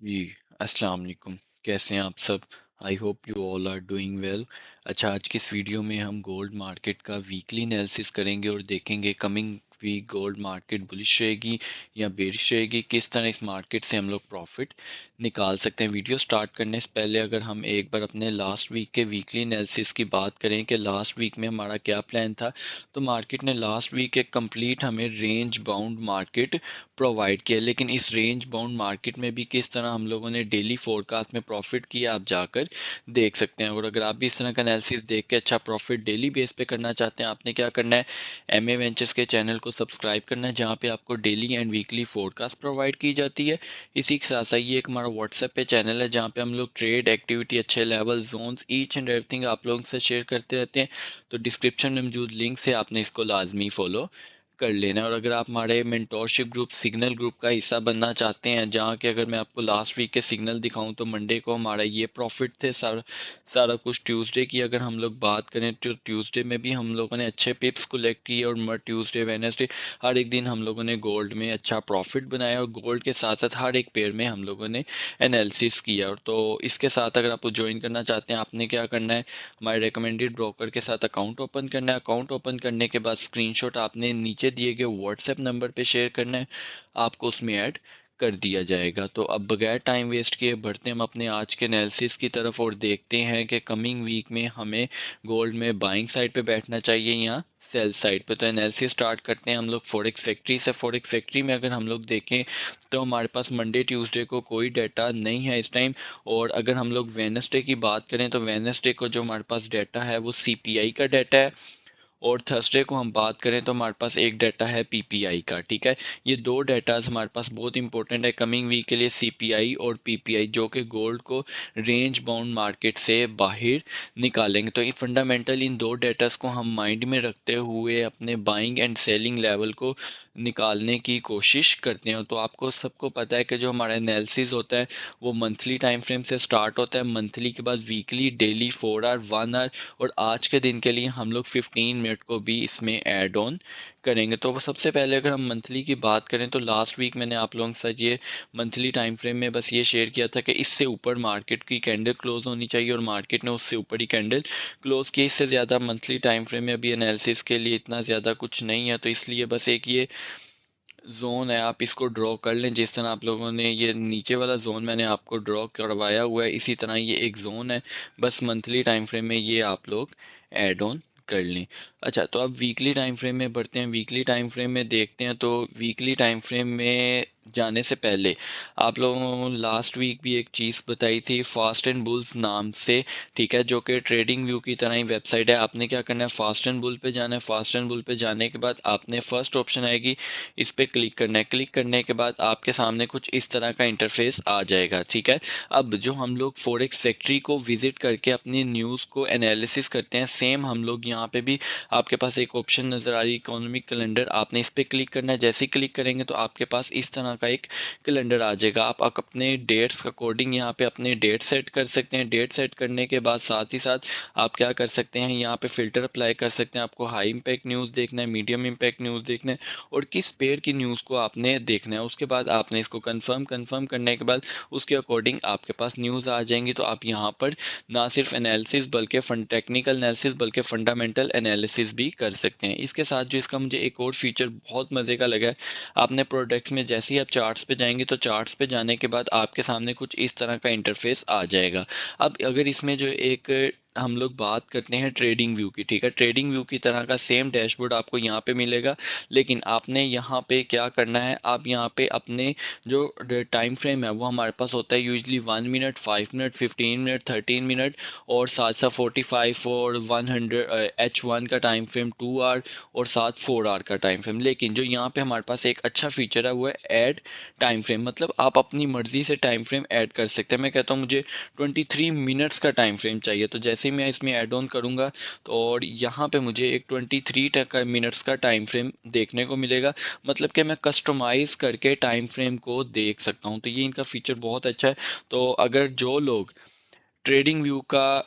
जी, अस्सलाम वालेकुम। कैसे हैं आप सब? I hope you all are doing well. अच्छा, आज की इस वीडियो में हम गोल्ड मार्केट का वीकली एनालिसिस करेंगे और देखेंगे coming week gold market bullish रहेगी या बेरिश रहेगी, किस तरह इस मार्केट से हम लोग प्रॉफिट निकाल सकते हैं। वीडियो स्टार्ट करने से पहले अगर हम एक बार अपने लास्ट वीक के वीकली एनालिसिस की बात करें कि लास्ट वीक में हमारा क्या प्लान था, तो मार्केट ने लास्ट वीक एक कंप्लीट हमें रेंज बाउंड मार्केट प्रोवाइड किया। लेकिन इस रेंज बाउंड मार्केट में भी किस तरह हम लोगों ने डेली फोरकास्ट में प्रॉफिट किया, आप जाकर देख सकते हैं। और अगर आप भी इस तरह का एनालिसिस देख के अच्छा प्रॉफिट डेली बेस पे करना चाहते हैं, आपने क्या करना है, एम ए वेंचर्स के चैनल को सब्सक्राइब करना है, जहाँ पे आपको daily and weekly forecast provide की जाती है। इसी के साथ साथ ये एक हमारा व्हाट्सएप पे चैनल है, जहाँ पे हम लोग ट्रेड एक्टिविटी, अच्छे level zones, each and everything आप लोगों से शेयर करते रहते हैं। तो डिस्क्रिप्शन में मौजूद लिंक से आपने इसको लाजमी फॉलो कर लेना है। और अगर आप हमारे मेंटोरशिप ग्रुप सिग्नल ग्रुप का हिस्सा बनना चाहते हैं, जहाँ के अगर मैं आपको लास्ट वीक के सिग्नल दिखाऊं, तो मंडे को हमारा ये प्रॉफिट थे सारा सारा कुछ। ट्यूसडे की अगर हम लोग बात करें तो ट्यूसडे में भी हम लोगों ने अच्छे पिप्स कलेक्ट किए, और ट्यूसडे वेडनेसडे हर एक दिन हम लोगों ने गोल्ड में अच्छा प्रॉफिट बनाया, और गोल्ड के साथ साथ हर एक पेयर में हम लोगों ने एनालिसिस किया। और तो इसके साथ अगर आप ज्वाइन करना चाहते हैं, आपने क्या करना है, हमारे रिकमेंडेड ब्रोकर के साथ अकाउंट ओपन करना है। अकाउंट ओपन करने के बाद स्क्रीनशॉट आपने नीचे दिए गए व्हाट्सएप नंबर पे शेयर करना है, आपको उसमें ऐड कर दिया जाएगा। तो अब बगैर टाइम वेस्ट किए बढ़ते हम अपने आज के एनालिसिस की तरफ और देखते हैं कि कमिंग वीक में हमें गोल्ड में बाइंग साइड पे बैठना चाहिए या सेल साइड पे। तो एनालिसिस स्टार्ट करते हैं हम लोग फॉरेक्स फैक्ट्री से। फॉरेक्स फैक्ट्री में अगर हम लोग देखें तो हमारे पास मंडे ट्यूसडे को कोई डाटा नहीं है इस टाइम। और अगर हम लोग वेडनेसडे की बात करें तो वेडनेसडे को जो हमारे पास डाटा है वो सीपीआई का डाटा है। और थर्सडे को हम बात करें तो हमारे पास एक डाटा है पीपीआई का। ठीक है, ये दो डाटाज हमारे पास बहुत इंपॉर्टेंट है कमिंग वीक के लिए, सीपीआई और पीपीआई, जो कि गोल्ड को रेंज बाउंड मार्केट से बाहर निकालेंगे। तो ये फंडामेंटल इन दो डाटाज को हम माइंड में रखते हुए अपने बाइंग एंड सेलिंग लेवल को निकालने की कोशिश करते हैं। तो आपको सबको पता है कि जो हमारा एनालिसिस होता है वो मंथली टाइम फ्रेम से स्टार्ट होता है, मंथली के बाद वीकली, डेली, 4 आवर, 1 आवर, और आज के दिन के लिए हम लोग 15 मिनट को भी इसमें ऐड ऑन करेंगे। तो सबसे पहले अगर हम मंथली की बात करें तो लास्ट वीक मैंने आप लोगों के साथ ये मंथली टाइम फ्रेम में बस ये शेयर किया था कि इससे ऊपर मार्केट की कैंडल क्लोज होनी चाहिए, और मार्केट ने उससे ऊपर ही कैंडल क्लोज की। इससे ज़्यादा मंथली टाइम फ्रेम में अभी एनालिसिस के लिए इतना ज़्यादा कुछ नहीं है, तो इसलिए बस एक ये जोन है, आप इसको ड्रॉ कर लें। जिस तरह आप लोगों ने ये नीचे वाला जोन मैंने आपको ड्रॉ करवाया हुआ है, इसी तरह ये एक जोन है, बस मंथली टाइम फ्रेम में ये आप लोग ऐड ऑन कर लें। अच्छा, तो अब वीकली टाइम फ्रेम में बढ़ते हैं। वीकली टाइम फ्रेम में देखते हैं, तो वीकली टाइम फ्रेम में जाने से पहले आप लोगों को लास्ट वीक भी एक चीज़ बताई थी, फास्ट एंड बुल्स नाम से। ठीक है, जो कि ट्रेडिंग व्यू की तरह ही वेबसाइट है। आपने क्या करना है, फास्ट एंड बुल पे जाना है। फास्ट एंड बुल पे जाने के बाद आपने फर्स्ट ऑप्शन आएगी, इस पर क्लिक करना है। क्लिक करने के बाद आपके सामने कुछ इस तरह का इंटरफेस आ जाएगा। ठीक है, अब जो हम लोग फॉरेक्स फैक्ट्री को विजिट करके अपनी न्यूज़ को एनालिसिस करते हैं, सेम हम लोग यहाँ पे भी आपके पास एक ऑप्शन नज़र आ रही है, इकोनॉमिक कैलेंडर। आपने इस पर क्लिक करना है। जैसे ही क्लिक करेंगे तो आपके पास इस तरह का एक कैलेंडर आ जाएगा। आप अपने डेट्स अकॉर्डिंग यहाँ पे अपने डेट सेट कर सकते हैं। डेट सेट करने के बाद साथ ही साथ आप क्या कर सकते हैं, यहाँ पे फ़िल्टर अप्लाई कर सकते हैं। आपको हाई इम्पैक्ट न्यूज़ देखना है, मीडियम इम्पैक्ट न्यूज़ देखना है, और किस पेयर की न्यूज़ को आपने देखना है। उसके बाद आपने इसको कंफर्म करने के बाद उसके अकॉर्डिंग आपके पास न्यूज़ आ जाएंगी। तो आप यहाँ पर ना सिर्फ एनालिसिस बल्कि टेक्निकल एनालिसिस बल्कि फंडामेंटल एनालिसिस भी कर सकते हैं। इसके साथ जो इसका मुझे एक और फीचर बहुत मज़े का लगा है, आपने प्रोडक्ट्स में जैसे ही आप चार्ट्स पे जाएंगे तो चार्ट्स पे जाने के बाद आपके सामने कुछ इस तरह का इंटरफेस आ जाएगा। अब अगर इसमें जो एक हम लोग बात करते हैं ट्रेडिंग व्यू की, ठीक है, ट्रेडिंग व्यू की तरह का सेम डैशबोर्ड आपको यहाँ पे मिलेगा। लेकिन आपने यहाँ पे क्या करना है, आप यहाँ पे अपने जो टाइम फ्रेम है वो हमारे पास होता है usually 1 minute, 5 minute, 15 minute, 13 minute, और साथ साथ 45 और 100 H1 का टाइम फ्रेम, 2 आवर, और साथ 4 आवर का टाइम फ्रेम। लेकिन जो यहाँ पे हमारे पास एक अच्छा फीचर है वो है ऐड टाइम फ्रेम। मतलब आप अपनी मर्ज़ी से टाइम फ्रेम ऐड कर सकते हैं। मैं कहता हूँ मुझे 23 मिनट्स का टाइम फ्रेम चाहिए, तो जैसे ही मैं इसमें ऐड ऑन करूँगा तो और यहाँ पे मुझे एक 23 मिनट्स का टाइम फ्रेम देखने को मिलेगा। मतलब कि मैं कस्टमाइज़ करके टाइम फ्रेम को देख सकता हूँ। तो ये इनका फीचर बहुत अच्छा है। तो अगर जो लोग ट्रेडिंग व्यू का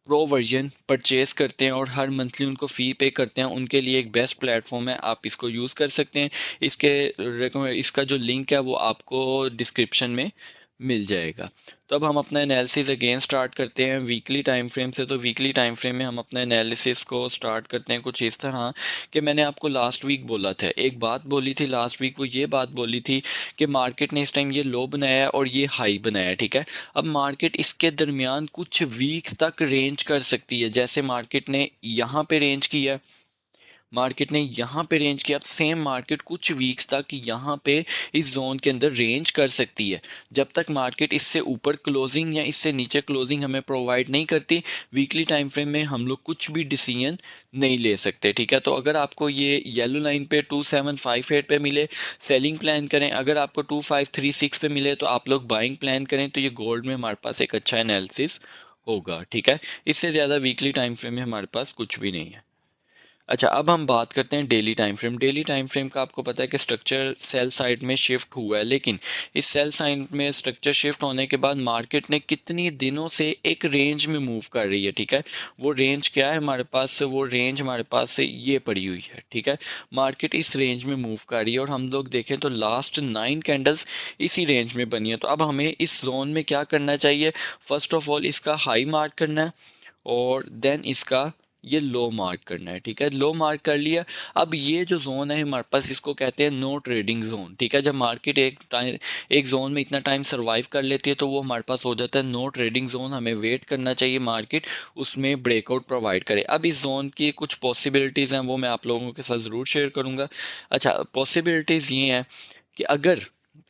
प्रो वर्जन परचेज़ करते हैं और हर मंथली उनको फ़ी पे करते हैं, उनके लिए एक बेस्ट प्लेटफॉर्म है, आप इसको यूज़ कर सकते हैं। इसके इसका जो लिंक है वो आपको डिस्क्रिप्शन में मिल जाएगा। तो अब हम अपना एनालिसिस अगेन स्टार्ट करते हैं वीकली टाइम फ्रेम से। तो वीकली टाइम फ्रेम में हम अपना एनालिसिस को स्टार्ट करते हैं कुछ इस तरह कि मैंने आपको लास्ट वीक बोला था, एक बात बोली थी लास्ट वीक, वो ये बात बोली थी कि मार्केट ने इस टाइम ये लो बनाया है और ये हाई बनाया है, ठीक है। अब मार्केट इसके दरमियान कुछ वीक्स तक रेंज कर सकती है, जैसे मार्केट ने यहाँ पे रेंज किया, मार्केट ने यहाँ पे रेंज किया। अब सेम मार्केट कुछ वीक्स तक यहाँ पे इस जोन के अंदर रेंज कर सकती है, जब तक मार्केट इससे ऊपर क्लोजिंग या इससे नीचे क्लोजिंग हमें प्रोवाइड नहीं करती। वीकली टाइम फ्रेम में हम लोग कुछ भी डिसीजन नहीं ले सकते, ठीक है। तो अगर आपको ये येलो लाइन पे 2758 पे मिले, सेलिंग प्लान करें। अगर आपको 2536 पे मिले तो आप लोग बाइंग प्लान करें। तो ये गोल्ड में हमारे पास एक अच्छा एनालिसिस होगा, ठीक है। इससे ज़्यादा वीकली टाइम फ्रेम में हमारे पास कुछ भी नहीं है। अच्छा, अब हम बात करते हैं daily time frame. Daily time frame का आपको पता है कि स्ट्रक्चर सेल साइड में शिफ्ट हुआ है, लेकिन इस सेल साइड में स्ट्रक्चर शिफ्ट होने के बाद मार्केट ने कितनी दिनों से एक रेंज में मूव कर रही है, ठीक है। वो रेंज क्या है हमारे पास से, वो रेंज हमारे पास से ये पड़ी हुई है, ठीक है। मार्केट इस रेंज में मूव कर रही है और हम लोग देखें तो लास्ट 9 कैंडल्स इसी रेंज में बनी है। तो अब हमें इस जोन में क्या करना चाहिए, फर्स्ट ऑफ ऑल इसका हाई मार्क करना है और देन इसका ये लो मार्क करना है, ठीक है। लो मार्क कर लिया। अब ये जो जोन है हमारे पास, इसको कहते हैं नो ट्रेडिंग जोन, ठीक है। जब मार्केट एक जोन में इतना टाइम सर्वाइव कर लेती है तो वो हमारे पास हो जाता है नो ट्रेडिंग जोन। हमें वेट करना चाहिए मार्केट उसमें ब्रेकआउट प्रोवाइड करे। अब इस जोन की कुछ पॉसिबिलिटीज़ हैं, वो मैं आप लोगों के साथ ज़रूर शेयर करूँगा। अच्छा, पॉसिबिलिटीज़ ये हैं कि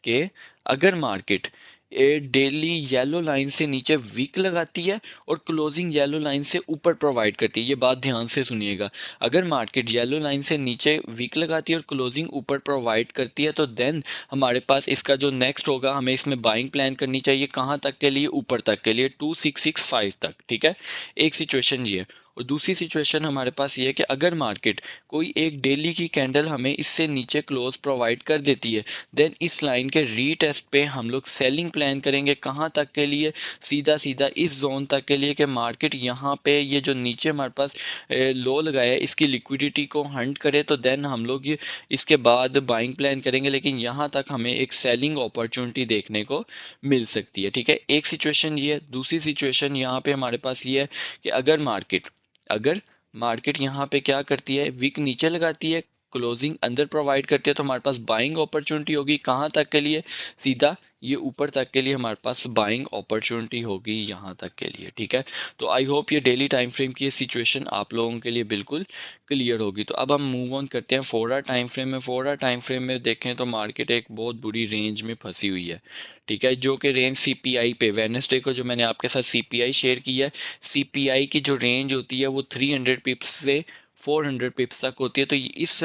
के अगर मार्केट डेली येलो लाइन से नीचे वीक लगाती है और क्लोजिंग येलो लाइन से ऊपर प्रोवाइड करती है, ये बात ध्यान से सुनिएगा। अगर मार्केट येलो लाइन से नीचे वीक लगाती है और क्लोजिंग ऊपर प्रोवाइड करती है तो देन हमारे पास इसका जो नेक्स्ट होगा, हमें इसमें बाइंग प्लान करनी चाहिए। कहाँ तक के लिए, ऊपर तक के लिए 2665 तक, ठीक है। एक सिचुएशन ये है। और दूसरी सिचुएशन हमारे पास ये है कि अगर मार्केट कोई एक डेली की कैंडल हमें इससे नीचे क्लोज प्रोवाइड कर देती है, देन इस लाइन के रीटेस्ट पे हम लोग सेलिंग प्लान करेंगे। कहाँ तक के लिए, सीधा सीधा इस जोन तक के लिए कि मार्केट यहाँ पे ये जो नीचे हमारे पास लो लगाया है इसकी लिक्विडिटी को हंट करे, तो देन हम लोग ये इसके बाद बाइंग प्लान करेंगे। लेकिन यहाँ तक हमें एक सेलिंग अपॉर्चुनिटी देखने को मिल सकती है, ठीक है। एक सिचुएशन ये है। दूसरी सिचुएशन यहाँ पे हमारे पास ये है कि अगर मार्केट यहाँ पे क्या करती है, विक नीचे लगाती है, क्लोजिंग अंदर प्रोवाइड करती है, तो हमारे पास बाइंग अपॉर्चुनिटी होगी। कहाँ तक के लिए, सीधा ये ऊपर तक के लिए हमारे पास बाइंग अपॉर्चुनिटी होगी यहाँ तक के लिए, ठीक है। तो आई होप ये डेली टाइम फ्रेम की ये सिचुएशन आप लोगों के लिए बिल्कुल क्लियर होगी। तो अब हम मूव ऑन करते हैं 4 आवर टाइम फ्रेम में। 4 आवर टाइम फ्रेम में देखें तो मार्केट एक बहुत बुरी रेंज में फंसी हुई है, ठीक है, जो कि रेंज सीपीआई पे, वेडनेसडे को जो मैंने आपके साथ सीपीआई शेयर किया है, सीपीआई की जो रेंज होती है वो 300 पिप्स से 400 पिप्स तक होती है। तो इस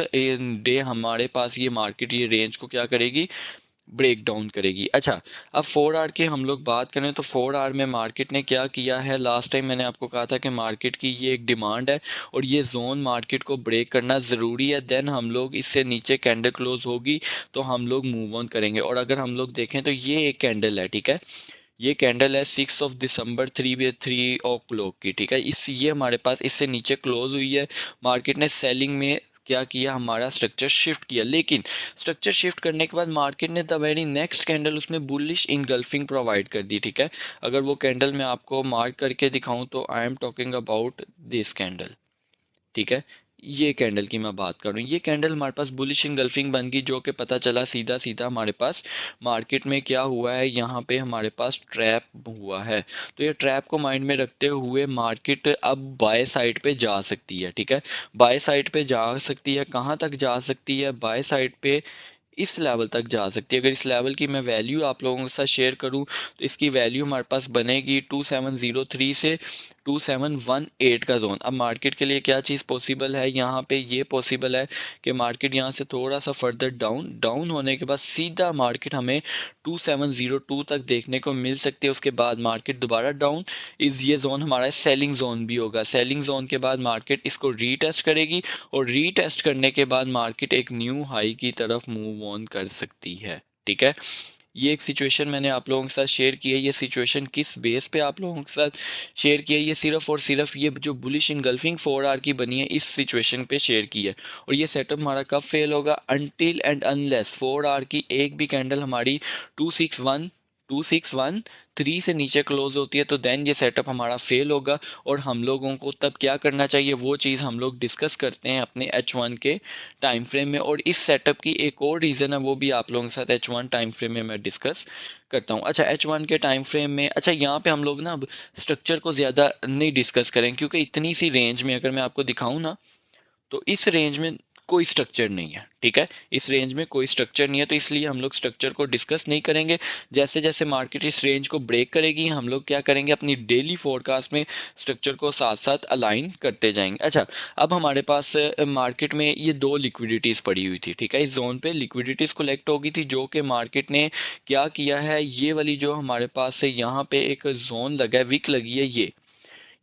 डे हमारे पास ये मार्केट ये रेंज को क्या करेगी, ब्रेक डाउन करेगी। अच्छा, अब 4 आवर की हम लोग बात करें तो 4 आवर में मार्केट ने क्या किया है, लास्ट टाइम मैंने आपको कहा था कि मार्केट की ये एक डिमांड है और ये जोन मार्केट को ब्रेक करना ज़रूरी है। देन हम लोग इससे नीचे कैंडल क्लोज होगी तो हम लोग मूव ऑन करेंगे। और अगर हम लोग देखें तो ये एक कैंडल है, ठीक है, ये कैंडल है 6 दिसंबर 3 ओ क्लॉक की, ठीक है। इस ये हमारे पास इससे नीचे क्लोज हुई है। मार्केट ने सेलिंग में क्या किया, हमारा स्ट्रक्चर शिफ्ट किया, लेकिन स्ट्रक्चर शिफ्ट करने के बाद मार्केट ने द वेरी नेक्स्ट कैंडल उसमें बुलिश इनगल्फिंग प्रोवाइड कर दी, ठीक है। अगर वो कैंडल मैं आपको मार्क करके दिखाऊं तो I am talking about this candle, ठीक है। ये कैंडल की मैं बात करूँ, ये कैंडल हमारे पास बुलिश इंगल्फिंग बन गई, जो कि पता चला सीधा सीधा हमारे पास मार्केट में क्या हुआ है, यहाँ पे हमारे पास ट्रैप हुआ है। तो ये ट्रैप को माइंड में रखते हुए मार्केट अब बाय साइड पे जा सकती है, ठीक है। बाय साइड पे जा सकती है, कहाँ तक जा सकती है, बाय साइड पे इस लेवल तक जा सकती है। अगर इस लेवल की मैं वैल्यू आप लोगों के साथ शेयर करूं तो इसकी वैल्यू हमारे पास बनेगी 2703 से 2718 का जोन। अब मार्केट के लिए क्या चीज़ पॉसिबल है, यहाँ पे ये पॉसिबल है कि मार्केट यहाँ से थोड़ा सा फर्दर डाउन होने के बाद सीधा मार्केट हमें 2702 तक देखने को मिल सकती है। उसके बाद मार्केट दोबारा डाउन, इस ये जोन हमारा सेलिंग जोन भी होगा। सेलिंग जोन के बाद मार्केट इसको रीटेस्ट करेगी और रीटेस्ट करने के बाद मार्केट एक न्यू हाई की तरफ मूव ऑन कर सकती है, ठीक है। ये एक सिचुएशन मैंने आप लोगों के साथ शेयर की है। ये सिचुएशन किस बेस पे आप लोगों के साथ शेयर किया है, ये सिर्फ और सिर्फ ये जो बुलिश इंगल्फिंग 4 आवर की बनी है इस सिचुएशन पे शेयर की है। और ये सेटअप हमारा कब फेल होगा, अनटिल एंड अनलेस 4 आवर की एक भी कैंडल हमारी 261 2613 से नीचे क्लोज होती है तो देन ये सेटअप हमारा फेल होगा। और हम लोगों को तब क्या करना चाहिए वो चीज़ हम लोग डिस्कस करते हैं अपने H1 के टाइम फ्रेम में। और इस सेटअप की एक और रीज़न है, वो भी आप लोगों के साथ H1 टाइम फ्रेम में मैं डिस्कस करता हूँ। अच्छा, H1 के टाइम फ्रेम में, अच्छा यहाँ पे हम लोग ना अब स्ट्रक्चर को ज़्यादा नहीं डिस्कस करें, क्योंकि इतनी सी रेंज में अगर मैं आपको दिखाऊँ ना, तो इस रेंज में कोई स्ट्रक्चर नहीं है। ठीक है, इस रेंज में कोई स्ट्रक्चर नहीं है, तो इसलिए हम लोग स्ट्रक्चर को डिस्कस नहीं करेंगे। जैसे जैसे मार्केट इस रेंज को ब्रेक करेगी, हम लोग क्या करेंगे, अपनी डेली फोरकास्ट में स्ट्रक्चर को साथ साथ अलाइन करते जाएंगे। अच्छा, अब हमारे पास मार्केट में ये दो लिक्विडिटीज़ पड़ी हुई थी। ठीक है, इस जोन पे लिक्विडिटीज़ कलेक्ट होगी थी, जो कि मार्केट ने क्या किया है, ये वाली जो हमारे पास है यहाँ पे एक जोन लगा है, विक लगी है,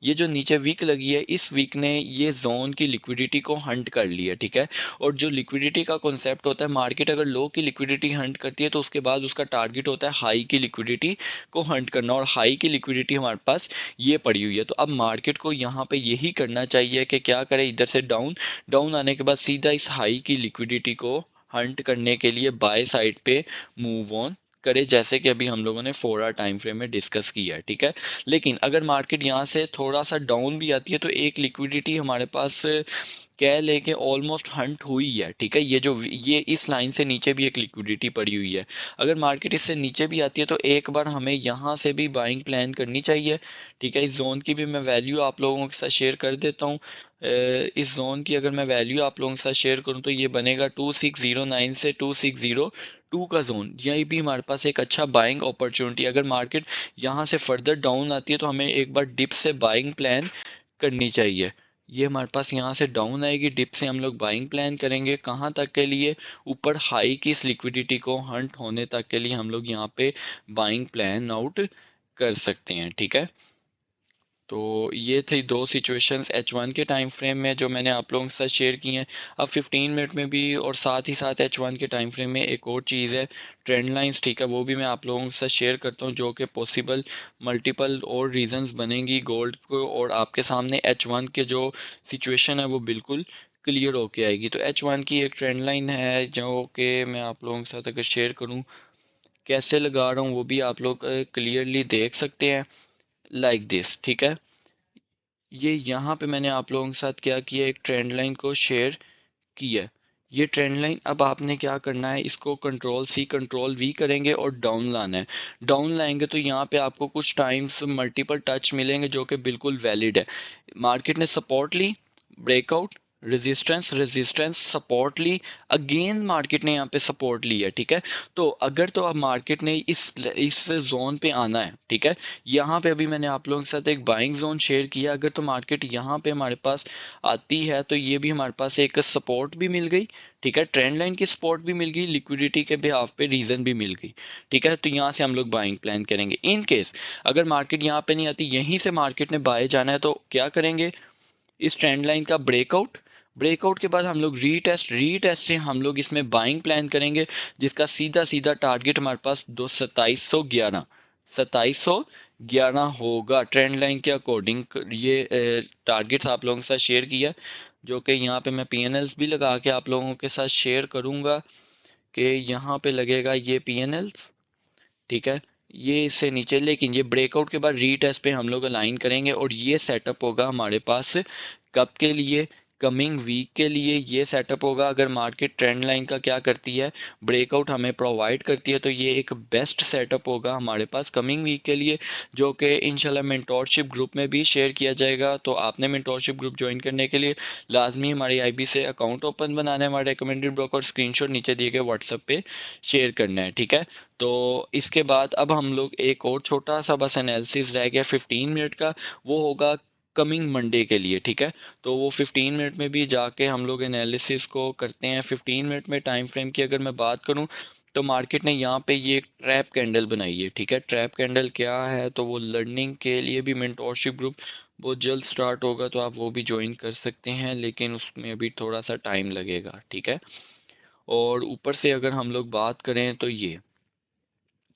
ये जो नीचे वीक लगी है, इस वीक ने ये जोन की लिक्विडिटी को हंट कर लिया। ठीक है, और जो लिक्विडिटी का कॉन्सेप्ट होता है, मार्केट अगर लो की लिक्विडिटी हंट करती है तो उसके बाद उसका टारगेट होता है हाई की लिक्विडिटी को हंट करना, और हाई की लिक्विडिटी हमारे पास ये पड़ी हुई है। तो अब मार्केट को यहाँ पे यही करना चाहिए कि क्या करे, इधर से डाउन डाउन आने के बाद सीधा इस हाई की लिक्विडिटी को हंट करने के लिए बाय साइड पे मूव ऑन करे, जैसे कि अभी हम लोगों ने 4 आवर टाइम फ्रेम में डिस्कस किया है। ठीक है, लेकिन अगर मार्केट यहाँ से थोड़ा सा डाउन भी आती है तो एक लिक्विडिटी हमारे पास कह ले के ऑलमोस्ट हंट हुई है। ठीक है, ये इस लाइन से नीचे भी एक लिक्विडिटी पड़ी हुई है। अगर मार्केट इससे नीचे भी आती है तो एक बार हमें यहाँ से भी बाइंग प्लान करनी चाहिए। ठीक है, इस जोन की भी मैं वैल्यू आप लोगों के साथ शेयर कर देता हूँ। इस जोन की अगर मैं वैल्यू आप लोगों के साथ शेयर करूँ तो ये बनेगा 2609 से 2602 का जोन। यही भी हमारे पास एक अच्छा बाइंग अपॉर्चुनिटी। अगर मार्केट यहाँ से फर्दर डाउन आती है तो हमें एक बार डिप से बाइंग प्लान करनी चाहिए। ये हमारे पास यहाँ से डाउन आएगी, डिप से हम लोग बाइंग प्लान करेंगे कहाँ तक के लिए, ऊपर हाई की इस लिक्विडिटी को हंट होने तक के लिए हम लोग यहाँ पे बाइंग प्लान आउट कर सकते हैं। ठीक है, तो ये थी दो सिचुएशंस H1 के टाइम फ्रेम में जो मैंने आप लोगों के साथ शेयर की हैं। अब 15 मिनट में भी, और साथ ही साथ H1 के टाइम फ्रेम में एक और चीज़ है, ट्रेंड लाइंस। ठीक है, वो भी मैं आप लोगों के साथ शेयर करता हूँ, जो कि पॉसिबल मल्टीपल और रीजंस बनेंगी गोल्ड को, और आपके सामने H1 के जो सिचुएशन है वो बिल्कुल क्लियर होके आएगी। तो H1 की एक ट्रेंड लाइन है जो कि मैं आप लोगों के साथ अगर शेयर करूँ, कैसे लगा रहा हूँ वो भी आप लोग क्लियरली देख सकते हैं, लाइक दिस। ठीक है, ये यहाँ पे मैंने आप लोगों के साथ क्या किया, एक ट्रेंड लाइन को शेयर किया। ये ट्रेंड लाइन, अब आपने क्या करना है, इसको कंट्रोल सी कंट्रोल वी करेंगे और डाउन लाना है। डाउन लाएंगे तो यहाँ पे आपको कुछ टाइम्स मल्टीपल टच मिलेंगे जो कि बिल्कुल वैलिड है। मार्केट ने सपोर्ट ली, ब्रेकआउट, रेजिस्टेंस, रेजिस्टेंस, सपोर्ट ली, अगेन मार्केट ने यहाँ पे सपोर्ट ली है। ठीक है, तो अगर तो अब मार्केट ने इस जोन पे आना है। ठीक है, यहाँ पे अभी मैंने आप लोगों के साथ एक बाइंग जोन शेयर किया, अगर तो मार्केट यहाँ पे हमारे पास आती है तो ये भी हमारे पास एक सपोर्ट भी मिल गई। ठीक है, ट्रेंड लाइन की सपोर्ट भी मिल गई, लिक्विडिटी के बिहाफ पे रीज़न भी मिल गई। ठीक है, तो यहाँ से हम लोग बाइंग प्लान करेंगे। इन केस अगर मार्केट यहाँ पे नहीं आती, यहीं से मार्केट ने बाय जाना है, तो क्या करेंगे, इस ट्रेंड लाइन का ब्रेकआउट, ब्रेकआउट के बाद हम लोग रीटेस्ट से हम लोग इसमें बाइंग प्लान करेंगे, जिसका सीधा सीधा टारगेट हमारे पास 2711 होगा ट्रेंड लाइन के अकॉर्डिंग। ये टारगेट्स आप लोगों के साथ शेयर किया, जो कि यहाँ पे मैं PNLs भी लगा के आप लोगों के साथ शेयर करूँगा कि यहाँ पे लगेगा ये PNLs। ठीक है, ये इससे नीचे, लेकिन ये ब्रेकआउट के बाद रीटेस्ट पे हम लोग अलाइन करेंगे, और ये सेटअप होगा हमारे पास कब के लिए, कमिंग वीक के लिए ये सेटअप होगा। अगर मार्केट ट्रेंड लाइन का क्या करती है, ब्रेकआउट हमें प्रोवाइड करती है, तो ये एक बेस्ट सेटअप होगा हमारे पास कमिंग वीक के लिए, जो कि इंशाल्लाह मेंटोरशिप ग्रुप में भी शेयर किया जाएगा। तो आपने मेंटोरशिप ग्रुप ज्वाइन करने के लिए लाजमी हमारी IB से अकाउंट ओपन बनाना है, हमारे रिकमेंडेड ब्रोकर स्क्रीनशॉट नीचे दिए गए व्हाट्सएप पे शेयर करना है। ठीक है, तो इसके बाद अब हम लोग एक और छोटा सा बस एनालिसिस रह गया 15 मिनट का, वो होगा कमिंग मंडे के लिए। ठीक है, तो वो 15 मिनट में भी जाके हम लोग एनालिसिस को करते हैं। 15 मिनट में टाइम फ्रेम की अगर मैं बात करूं तो मार्केट ने यहाँ पे ये एक ट्रैप कैंडल बनाई है। ठीक है, ट्रैप कैंडल क्या है, तो वो लर्निंग के लिए भी मेंटोरशिप ग्रुप बहुत जल्द स्टार्ट होगा, तो आप वो भी ज्वाइन कर सकते हैं, लेकिन उसमें अभी थोड़ा सा टाइम लगेगा। ठीक है, और ऊपर से अगर हम लोग बात करें तो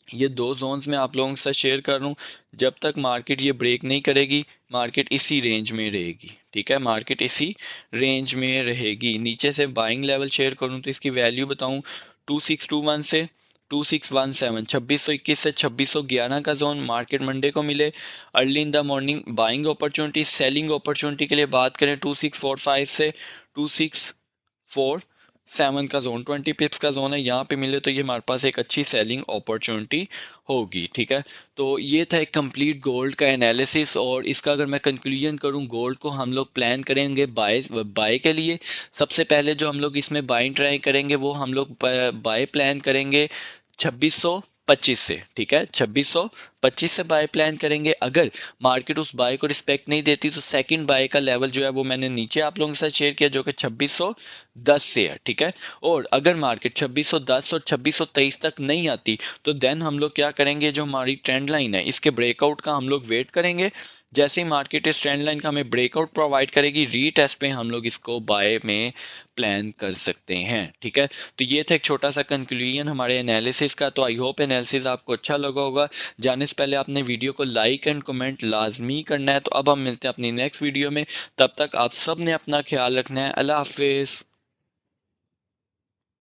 ये दो जोन्स में आप लोगों के साथ शेयर कर रहा हूँ। जब तक मार्केट ये ब्रेक नहीं करेगी, मार्केट इसी रेंज में रहेगी। ठीक है, मार्केट इसी रेंज में रहेगी। नीचे से बाइंग लेवल शेयर करूँ तो इसकी वैल्यू बताऊँ 2621 से 2617 2621 से 2611 का जोन मार्केट मंडे को मिले। Early in the morning buying opportunity, selling opportunity के लिए बात करें 2645 से 2647 का जोन 20 पिप्स का जोन है, यहाँ पे मिले तो ये हमारे पास एक अच्छी सेलिंग अपॉर्चुनिटी होगी। ठीक है, तो ये था एक कंप्लीट गोल्ड का एनालिसिस। और इसका अगर मैं कंक्लूजन करूँ, गोल्ड को हम लोग प्लान करेंगे बाय के लिए। सबसे पहले जो हम लोग इसमें बाइंग ट्राई करेंगे वो हम लोग बाय प्लान करेंगे 2625 से। ठीक है, 2625 से बाय प्लान करेंगे। अगर मार्केट उस बाय को रिस्पेक्ट नहीं देती तो सेकंड बाय का लेवल जो है वो मैंने नीचे आप लोगों के साथ शेयर किया, जो कि 2610 से है। ठीक है, और अगर मार्केट 2610 और 2623 तक नहीं आती तो देन हम लोग क्या करेंगे, जो हमारी ट्रेंड लाइन है इसके ब्रेकआउट का हम लोग वेट करेंगे। जैसे ही मार्केट इस ट्रेंड लाइन का हमें ब्रेकआउट प्रोवाइड करेगी, रीटेस्ट पे हम लोग इसको बाय में प्लान कर सकते हैं। ठीक है, तो ये था एक छोटा सा कंक्लूजन हमारे एनालिसिस का। तो आई होप एनालिसिस आपको अच्छा लगा होगा। जाने से पहले आपने वीडियो को लाइक एंड कमेंट लाजमी करना है। तो अब हम मिलते हैं अपनी नेक्स्ट वीडियो में, तब तक आप सब ने अपना ख्याल रखना है। अल्लाह हाफिज़।